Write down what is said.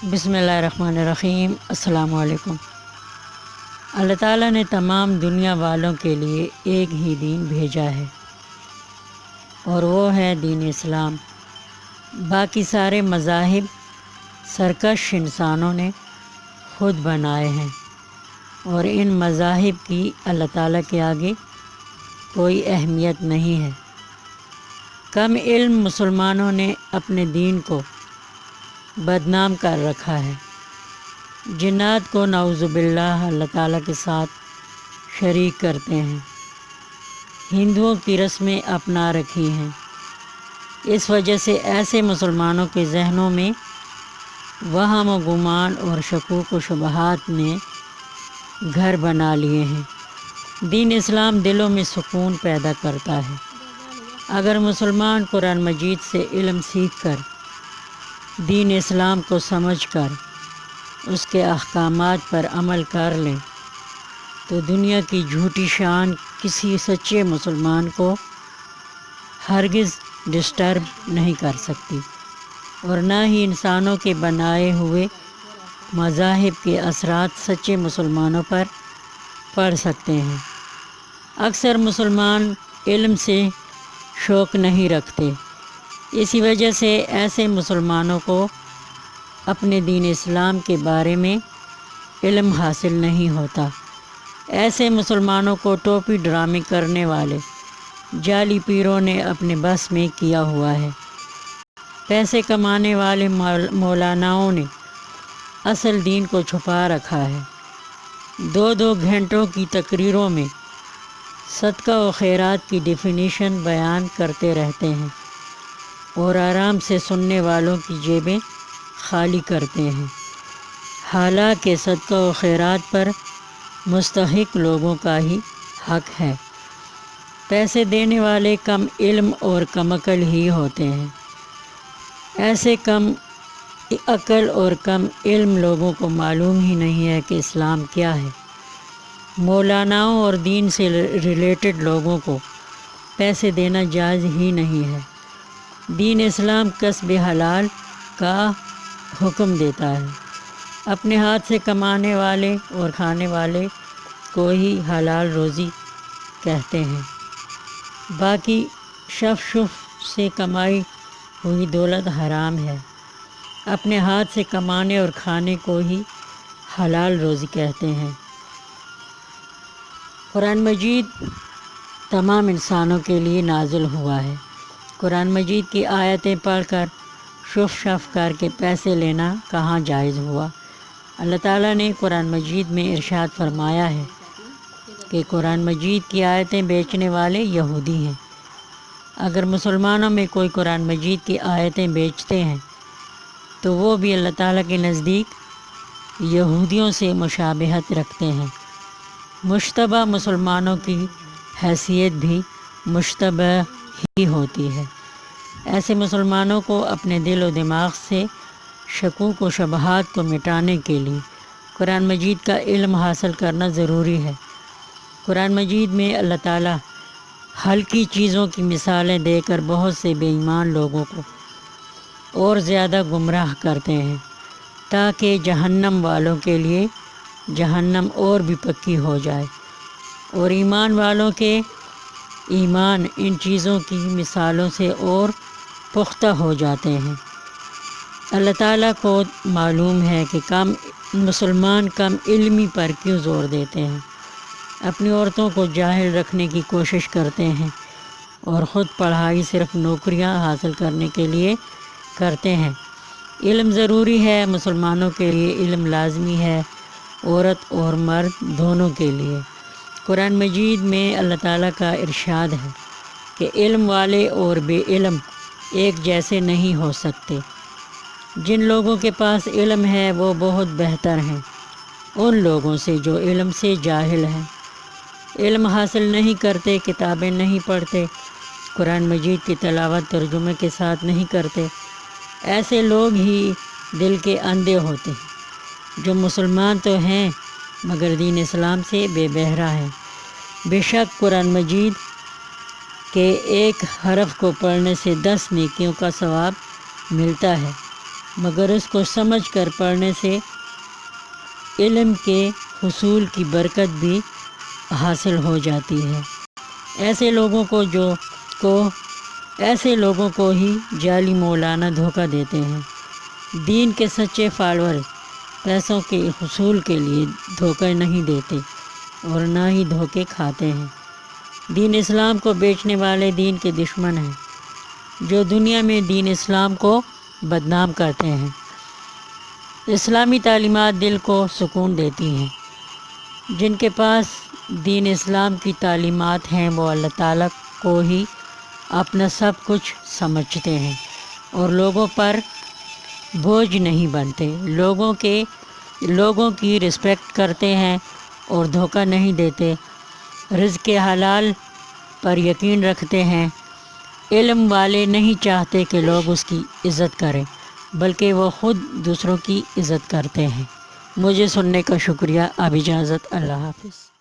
بسم اللہ الرحمن الرحیم۔ السلام علیکم۔ اللہ تعالیٰ نے تمام دنیا والوں کے لیے ایک ہی دین بھیجا ہے اور وہ ہے دین اسلام۔ باقی سارے مذاہب سرکش انسانوں نے خود بنائے ہیں اور ان مذاہب کی اللہ تعالیٰ کے آگے کوئی اہمیت نہیں ہے۔ کم علم مسلمانوں نے اپنے دین کو بدنام کر رکھا ہے۔ جنات کو نعوذ باللہ اللہ تعالیٰ کے ساتھ شریک کرتے ہیں، ہندوؤں کی رسمیں اپنا رکھی ہیں۔ اس وجہ سے ایسے مسلمانوں کے ذہنوں میں وہم و گمان اور شکوک و شبہات نے گھر بنا لیے ہیں۔ دین اسلام دلوں میں سکون پیدا کرتا ہے۔ اگر مسلمان قرآن مجید سے علم سیکھ کر دین اسلام کو سمجھ کر اس کے احکامات پر عمل کر لیں تو دنیا کی جھوٹی شان کسی سچے مسلمان کو ہرگز ڈسٹرب نہیں کر سکتی، اور نہ ہی انسانوں کے بنائے ہوئے مذاہب کے اثرات سچے مسلمانوں پر پڑ سکتے ہیں۔ اکثر مسلمان علم سے شوق نہیں رکھتے، اسی وجہ سے ایسے مسلمانوں کو اپنے دین اسلام کے بارے میں علم حاصل نہیں ہوتا۔ ایسے مسلمانوں کو ٹوپی ڈرامے کرنے والے جعلی پیروں نے اپنے بس میں کیا ہوا ہے۔ پیسے کمانے والے مولاناؤں نے اصل دین کو چھپا رکھا ہے۔ 2 گھنٹوں کی تقریروں میں صدقہ و خیرات کی ڈیفینیشن بیان کرتے رہتے ہیں اور آرام سے سننے والوں کی جیبیں خالی کرتے ہیں، حالانکہ صدقہ و خیرات پر مستحق لوگوں کا ہی حق ہے۔ پیسے دینے والے کم علم اور کم عقل ہی ہوتے ہیں۔ ایسے کم عقل اور کم علم لوگوں کو معلوم ہی نہیں ہے کہ اسلام کیا ہے۔ مولاناؤں اور دین سے ریلیٹڈ لوگوں کو پیسے دینا جائز ہی نہیں ہے۔ دین اسلام کسب حلال کا حکم دیتا ہے۔ اپنے ہاتھ سے کمانے والے اور کھانے والے کو ہی حلال روزی کہتے ہیں، باقی شف سے کمائی ہوئی دولت حرام ہے۔ اپنے ہاتھ سے کمانے اور کھانے کو ہی حلال روزی کہتے ہیں۔ قرآن مجید تمام انسانوں کے لیے نازل ہوا ہے۔ قرآن مجید کی آیتیں پڑھ کر شف کر کے پیسے لینا کہاں جائز ہوا؟ اللہ تعالیٰ نے قرآن مجید میں ارشاد فرمایا ہے کہ قرآن مجید کی آیتیں بیچنے والے یہودی ہیں۔ اگر مسلمانوں میں کوئی قرآن مجید کی آیتیں بیچتے ہیں تو وہ بھی اللہ تعالیٰ کے نزدیک یہودیوں سے مشابہت رکھتے ہیں۔ مشتبہ مسلمانوں کی حیثیت بھی مشتبہ ہی ہوتی ہے۔ ایسے مسلمانوں کو اپنے دل و دماغ سے شکوک و شبہات کو مٹانے کے لیے قرآن مجید کا علم حاصل کرنا ضروری ہے۔ قرآن مجید میں اللہ تعالیٰ ہلکی چیزوں کی مثالیں دے کر بہت سے بے ایمان لوگوں کو اور زیادہ گمراہ کرتے ہیں، تاکہ جہنم والوں کے لیے جہنم اور بھی پکی ہو جائے اور ایمان والوں کے ایمان ان چیزوں کی مثالوں سے اور پختہ ہو جاتے ہیں۔ اللہ تعالیٰ کو معلوم ہے کہ مسلمان کم علمی پر کیوں زور دیتے ہیں، اپنی عورتوں کو جاہل رکھنے کی کوشش کرتے ہیں اور خود پڑھائی صرف نوکریاں حاصل کرنے کے لیے کرتے ہیں۔ علم ضروری ہے، مسلمانوں کے لیے علم لازمی ہے، عورت اور مرد دونوں کے لیے۔ قرآن مجید میں اللہ تعالیٰ کا ارشاد ہے کہ علم والے اور بے علم ایک جیسے نہیں ہو سکتے۔ جن لوگوں کے پاس علم ہے وہ بہت بہتر ہیں ان لوگوں سے جو علم سے جاہل ہیں۔ علم حاصل نہیں کرتے، کتابیں نہیں پڑھتے، قرآن مجید کی تلاوت ترجمے کے ساتھ نہیں کرتے، ایسے لوگ ہی دل کے اندھے ہوتے ہیں، جو مسلمان تو ہیں مگر دین اسلام سے بے بہرہ ہیں۔ بے شک قرآن مجید کے ایک حرف کو پڑھنے سے 10 نیکیوں کا ثواب ملتا ہے، مگر اس کو سمجھ کر پڑھنے سے علم کے حصول کی برکت بھی حاصل ہو جاتی ہے۔ ایسے لوگوں کو ہی جعلی مولانا دھوکہ دیتے ہیں۔ دین کے سچے فالور پیسوں کے حصول کے لیے دھوکہ نہیں دیتے اور نہ ہی دھوکے کھاتے ہیں۔ دین اسلام کو بیچنے والے دین کے دشمن ہیں، جو دنیا میں دین اسلام کو بدنام کرتے ہیں۔ اسلامی تعلیمات دل کو سکون دیتی ہیں۔ جن کے پاس دین اسلام کی تعلیمات ہیں وہ اللہ تعالیٰ کو ہی اپنا سب کچھ سمجھتے ہیں اور لوگوں پر بوجھ نہیں بنتے، لوگوں کی رسپیکٹ کرتے ہیں اور دھوکہ نہیں دیتے، رزق حلال پر یقین رکھتے ہیں۔ علم والے نہیں چاہتے کہ لوگ اس کی عزت کریں، بلکہ وہ خود دوسروں کی عزت کرتے ہیں۔ مجھے سننے کا شکریہ۔ اب اجازت، اللہ حافظ۔